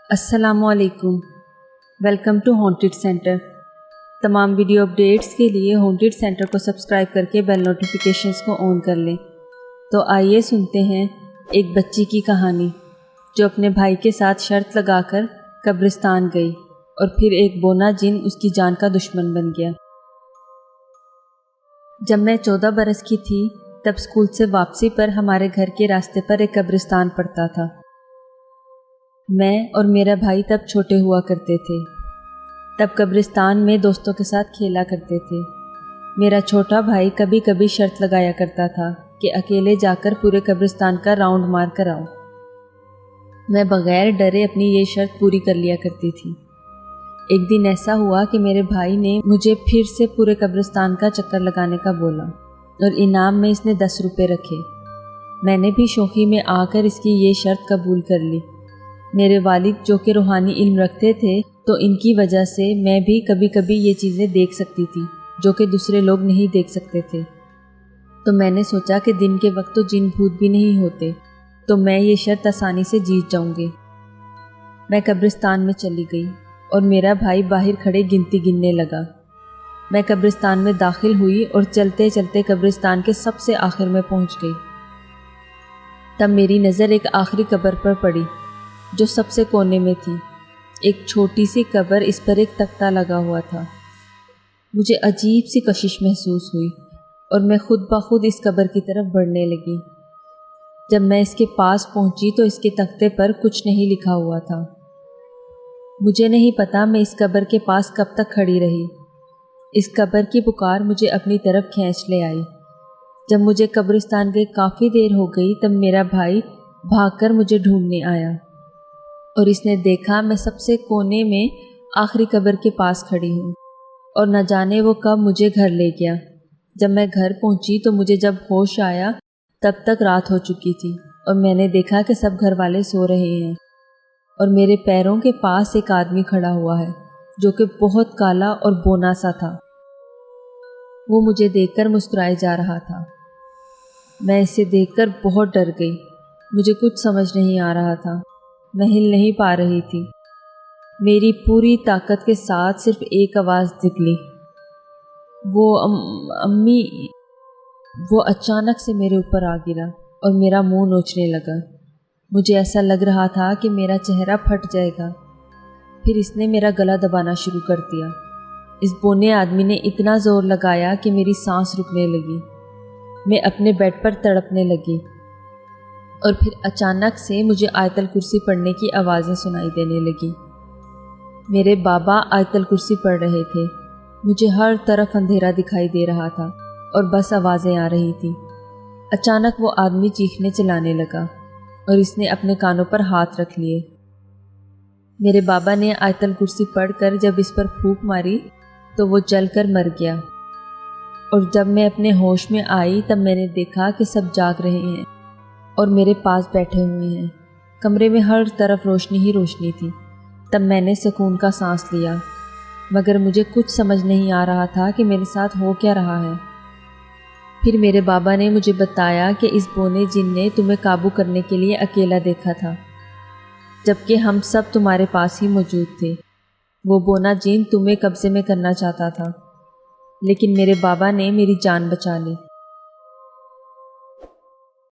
السلام علیکم، welcome to haunted centre. تمام ویڈیو اپڈیٹس کے لیے ہانٹڈ سینٹر کو سبسکرائب کر کے بیل نوٹیفیکیشنز کو آن کر لیں۔ تو آئیے سنتے ہیں ایک بچی کی کہانی جو اپنے بھائی کے ساتھ شرط لگا کر قبرستان گئی اور پھر ایک بونا جن اس کی جان کا دشمن بن گیا۔ جب میں 14 برس کی تھی تب اسکول سے واپسی پر ہمارے گھر کے راستے پر ایک قبرستان پڑتا تھا۔ میں اور میرا بھائی تب چھوٹے ہوا کرتے تھے۔ تب قبرستان میں دوستوں کے ساتھ کھیلا کرتے تھے۔ میرا چھوٹا بھائی کبھی کبھی شرط لگایا کرتا تھا کہ اکیلے جا کر پورے قبرستان کا راؤنڈ مار کر آؤ۔ میں بغیر ڈرے اپنی یہ شرط پوری کر لیا کرتی تھی۔ ایک دن ایسا ہوا کہ میرے بھائی نے مجھے پھر سے پورے قبرستان کا چکر لگانے کا بولا اور انعام میں اس نے 10 روپے رکھے۔ میں نے بھی شوخی میں آ کر اس کی یہ شرط قبول کر لی۔ میرے والد جو کہ روحانی علم رکھتے تھے تو ان کی وجہ سے میں بھی کبھی کبھی یہ چیزیں دیکھ سکتی تھی جو کہ دوسرے لوگ نہیں دیکھ سکتے تھے۔ تو میں نے سوچا کہ دن کے وقت تو جن بھوت بھی نہیں ہوتے تو میں یہ شرط آسانی سے جیت جاؤں گی۔ میں قبرستان میں چلی گئی اور میرا بھائی باہر کھڑے گنتی گننے لگا۔ میں قبرستان میں داخل ہوئی اور چلتے چلتے قبرستان کے سب سے آخر میں پہنچ گئی۔ تب میری نظر ایک آخری قبر پر پڑی جو سب سے کونے میں تھی۔ ایک چھوٹی سی قبر، اس پر ایک تختہ لگا ہوا تھا۔ مجھے عجیب سی کشش محسوس ہوئی اور میں خود بخود اس قبر کی طرف بڑھنے لگی۔ جب میں اس کے پاس پہنچی تو اس کے تختے پر کچھ نہیں لکھا ہوا تھا۔ مجھے نہیں پتا میں اس قبر کے پاس کب تک کھڑی رہی۔ اس قبر کی پکار مجھے اپنی طرف کھینچ لے آئی۔ جب مجھے قبرستان گئے کافی دیر ہو گئی تب میرا بھائی بھاگ کر مجھے ڈھونڈنے آیا اور اس نے دیکھا میں سب سے کونے میں آخری قبر کے پاس کھڑی ہوں اور نہ جانے وہ کب مجھے گھر لے گیا۔ جب میں گھر پہنچی تو مجھے جب ہوش آیا تب تک رات ہو چکی تھی اور میں نے دیکھا کہ سب گھر والے سو رہے ہیں اور میرے پیروں کے پاس ایک آدمی کھڑا ہوا ہے جو کہ بہت کالا اور بونا سا تھا۔ وہ مجھے دیکھ کر مسکرائے جا رہا تھا۔ میں اسے دیکھ کر بہت ڈر گئی۔ مجھے کچھ سمجھ نہیں آ رہا تھا۔ میں ہل نہیں پا رہی تھی۔ میری پوری طاقت کے ساتھ صرف ایک آواز نکلی، وہ امی۔ وہ اچانک سے میرے اوپر آ گرا اور میرا منہ نوچنے لگا۔ مجھے ایسا لگ رہا تھا کہ میرا چہرہ پھٹ جائے گا۔ پھر اس نے میرا گلا دبانا شروع کر دیا۔ اس بونے آدمی نے اتنا زور لگایا کہ میری سانس رکنے لگی۔ میں اپنے بیڈ پر تڑپنے لگی اور پھر اچانک سے مجھے آیت الکرسی پڑھنے کی آوازیں سنائی دینے لگی۔ میرے بابا آیت الکرسی پڑھ رہے تھے۔ مجھے ہر طرف اندھیرا دکھائی دے رہا تھا اور بس آوازیں آ رہی تھیں۔ اچانک وہ آدمی چیخنے چلانے لگا اور اس نے اپنے کانوں پر ہاتھ رکھ لیے۔ میرے بابا نے آیت الکرسی پڑھ کر جب اس پر پھونک ماری تو وہ جل کر مر گیا، اور جب میں اپنے ہوش میں آئی تب میں نے دیکھا کہ سب جاگ رہے ہیں اور میرے پاس بیٹھے ہوئے ہیں۔ کمرے میں ہر طرف روشنی ہی روشنی تھی۔ تب میں نے سکون کا سانس لیا، مگر مجھے کچھ سمجھ نہیں آ رہا تھا کہ میرے ساتھ ہو کیا رہا ہے۔ پھر میرے بابا نے مجھے بتایا کہ اس بونے جن نے تمہیں قابو کرنے کے لیے اکیلا دیکھا تھا، جبکہ ہم سب تمہارے پاس ہی موجود تھے۔ وہ بونا جن تمہیں قبضے میں کرنا چاہتا تھا، لیکن میرے بابا نے میری جان بچا لی۔